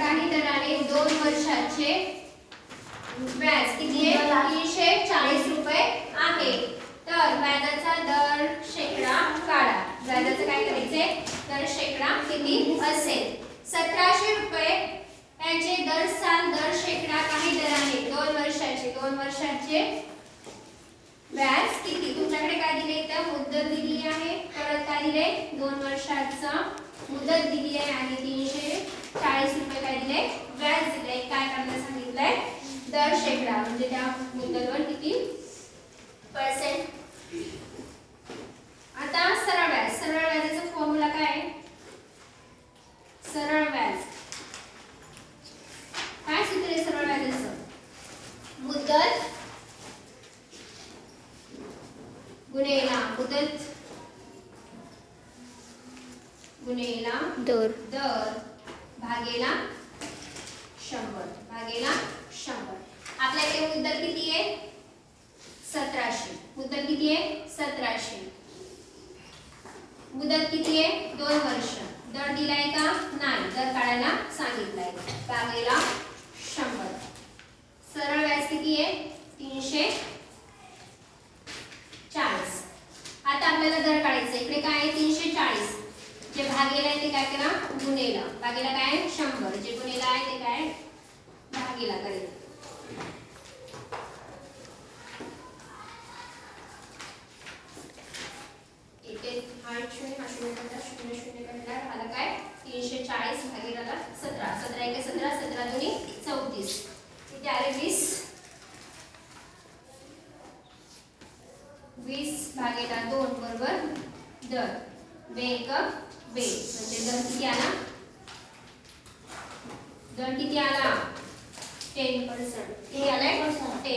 काही दराने 2 वर्षाचे व्याज किती आहे 340 रुपये आहे। तर व्याजाचा दर शेकडा काढा। व्याजाचं काय करायचंय दर शेकडा किती असेल 1700 रुपये यांचे दर साल दर शेकडा काही दराने 2 वर्षाचे व्याज किती तुमच्याकडे काय दिले तर मुदत दिली आहे परत काय दिले 2 वर्षाचा मुदत दिली आहे आणि 340 रुपये काय दिले व्याज दिले। काय करण्यास सांगितलंय दर शेकडा म्हणजे त्या मुदतवर किती पर्सेंट। आता सरळ व्याजाचा फॉर्म्युला काय आहे सरळ व्याज काय सूत्र आहे सरळ व्याजाचं मुदत गुणिले मुदत गुणिले दर भागेला 100 आपल्याकडे मुदत किती आहे 1700 मुदत किती आहे 1700 मुदत किती आहे 2 वर्ष दर दिलाय का नाही दर काढायला सांगितलाय भागेला 100 सरळ व्याज किती आहे 340। आता आपल्याला दर काढायचा इकडे काय आहे 340 जे भागेला आहे ते काय करा गुणेला भागेला काय आहे 100 जे गुणेला आहे ते काय भागेला करायचं। इथे 0 करणार मला काय 340 भागेला 17 17 1 17 17 2 34 इथे आले 20 भागेला 2 बरोबर दर 2 1 2 म्हणजे दर किती आला 10% हे आलाय 10%